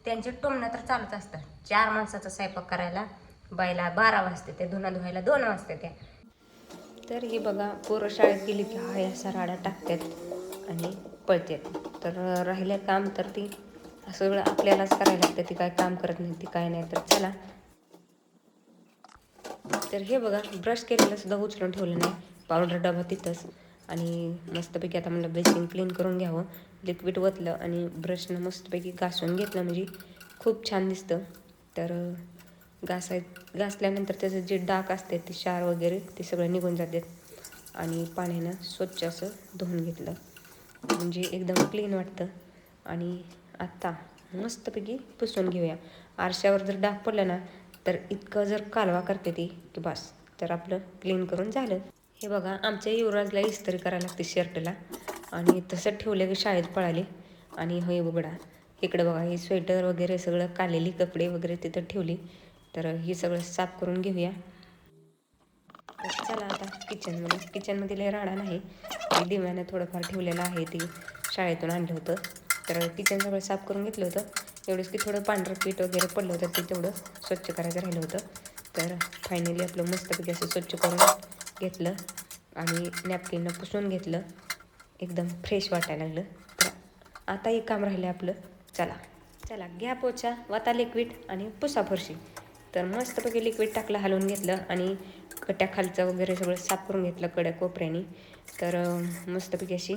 त्यांचे टोमणं तर चालूच असतं. 4 माणसाचा स्वयंपाक करायला बाईला 12 वाजते, ते धुणं धुवायला 2 वाजते त्या. तर हे बघा, पोरं शाळेत गेली की हा असा राडा टाकतात आणि पळतात. तर राहिलं काम तर ती सगळं आपल्यालाच करायला लागतं. ती काय काम करत नाही, ती काय नाही. तर चला, तर हे बघा, ब्रश केलेलं सुद्धा उचलून ठेवलं नाही, पावडर डबा तिथंच. आणि मस्तपैकी आता म्हणलं बेसिन क्लीन करून घ्यावं. लिक्विड ओतलं आणि ब्रशनं मस्तपैकी घासून घेतलं म्हणजे खूप छान दिसतं. तर घासल्यानंतर त्याचं जे डाग असते, ते क्षार वगैरे ते सगळं निघून जातात. आणि पाण्यानं स्वच्छ असं धुवून घेतलं म्हणजे एकदम क्लीन वाटतं. आणि आत्ता मस्तपैकी पुसून घेऊया. आरशावर जर डाग पडलं ना, तर इतकं जर कालवा करते ती की बस, तर आपलं क्लीन करून झालं. हे बघा, आमच्या युवराजला इस्त्री करायला लागते शर्टला, आणि तसं ठेवलं की शाळेत पळाले. आणि हे बघा, इकडं बघा, हे स्वेटर वगैरे सगळं काढलेली कपडे वगैरे तिथं ठेवली. तर हे सगळं साफ करून घेऊया. तर चला आता किचनमध्ये लय राडा नाही, ते दिव्यानं थोडंफार ठेवलेलं आहे, ती शाळेतून आणलं होतं. तर किचन सगळं साफ करून घेतलं होतं. एवढंच की थोडं पांढरं पीठ वगैरे पडलं होतं, ते तेवढं स्वच्छ करायचं राहिलं होतं. तर फायनली आपलं मस्तपैकी असं स्वच्छ करून घेतलं आणि नॅपकिननं पुसून घेतलं. एकदम फ्रेश वाटायला लागलं. तर आता एक काम राहिलं आपलं. चला घ्या पोछा, वाता लिक्विड आणि पुसा फरशी. तर मस्तपैकी लिक्विड टाकलं, हलवून घेतलं आणि कट्याखालचं वगैरे सगळं साफ करून घेतलं कड्या कोपऱ्याने. तर मस्तपैकी अशी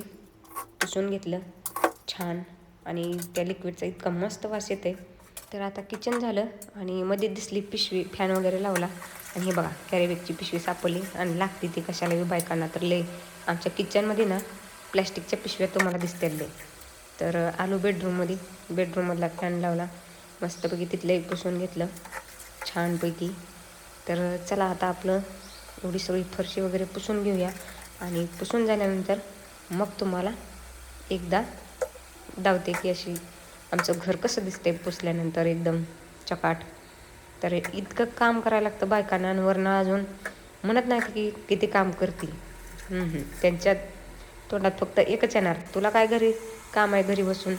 पुसून घेतलं छान. आणि त्या लिक्विडचा इतका मस्त वास येते. तर आता किचन झालं आणि मध्ये दिसली पिशवी, फॅन वगैरे लावला आणि हे बघा, कॅरीबॅगची पिशवी सापडली. आणि लागते ती कशाला बायकांना, तर लय आमच्या किचनमध्ये ना प्लॅस्टिकच्या पिशव्या तुम्हाला दिसतील लय. तर आलो बेडरूममधला फॅन लावला, मस्तपैकी तिथलं पुसून घेतलं छानपैकी. तर चला आता आपलं एवढी सगळी फरशी वगैरे पुसून घेऊया. आणि पुसून झाल्यानंतर मग तुम्हाला एकदा दावते की अशी आमचं घर कसं दिसते पुसल्यानंतर एकदम चकाट. तर इतकं काम करायला लागतं बायकांना, आणि वरनं अजून म्हणत नाही की किती काम करतील. त्यांच्यात तोंडात फक्त एकच येणार, तुला काय घरी काम आहे, घरी बसून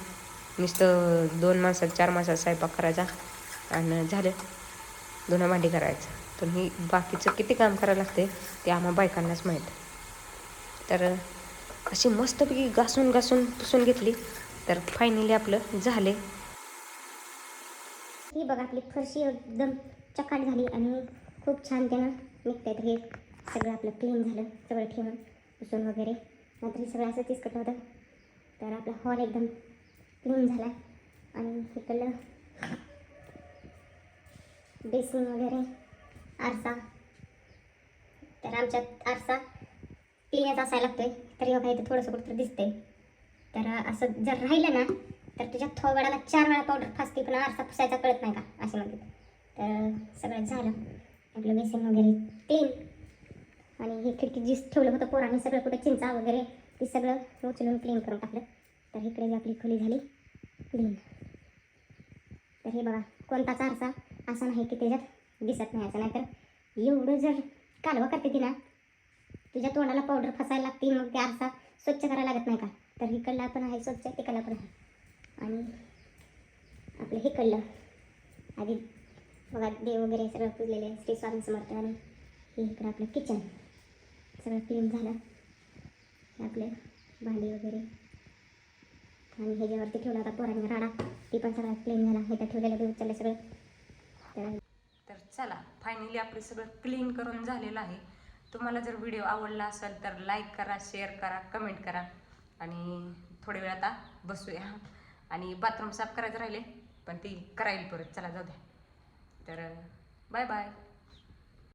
नुसतं 2 माणसात 4 माणसात स्वयंपाक करायचा आणि झालं, धुणं भांडी करायचं. तर ही बाकीचं किती काम करायला लागते ते आम्हा बायकांनाच माहीत. तर अशी मस्तपैकी घासून पुसून घेतली. तर फायनली आपलं झाले. ही बघा, आपली फरशी एकदम चकाट झाली आणि खूप छान त्यानं निघतंय. तर हे सगळं आपलं क्लीन झालं, सगळं ठेवून पुसून वगैरे. नंतर हे सगळं असं चिसकट होतं. तर आपला हॉल एकदम क्लीन झाला. आणि इकडलं बेसिन वगैरे, आरसा. तर आमच्यात आरसा क्लीनच असायला लागतोय. तर बघा, इथं थोडंसं कुठं दिसतंय. तर असं जर राहिलं ना, तर तुझ्या थोबाडाला 4 वेळा पावडर फासते, पण आरसा पुसायचा कळत नाही का, असे म्हणते. तर सगळं झालं आपलं बेसिन वगैरे क्लीन. आणि हे खिडकी जी ठेवलं होतं पोरांनी सगळं, कुठे चिंचा वगैरे ते सगळं उचलून क्लीन करून टाकलं. तर इकडे आपली खोली झाली क्लीन. तर हे बघा, कोणताच आरसा असा नाही की त्याच्यात दिसत नाही असं. नाहीतर एवढं जर कालवा करते ती ना, तुझ्या तोंडाला पावडर फसायला लागते, मग ते आरसा स्वच्छ करायला लागत नाही का. तर इकडला पण आहे स्वच्छ, तिकडला पण आहे. आणि आपलं हे कळलं आधी बघा, देव वगैरे सगळं पुजलेले, श्री स्वामी समर्थ. आणि हे इकडं आपलं किचन सगळं क्लीन झालं. आपले भांडी वगैरे, आणि ह्याच्यावरती ठेवला आता पोरांनी राडा, ती पण सगळं क्लीन झाला. हे तर ठेवलेलं बी उचललं सगळं. तर चला, फायनली आपलं सगळं क्लीन करून झालेलं आहे. तुम्हाला जर व्हिडिओ आवडला असेल तर लाईक करा, शेअर करा, कमेंट करा. आणि थोड्या वेळ आता बसूया. आणि बाथरूम साफ करायचं राहिले, पण ती करायला परत. चला जाऊ द्या. तर बाय बाय.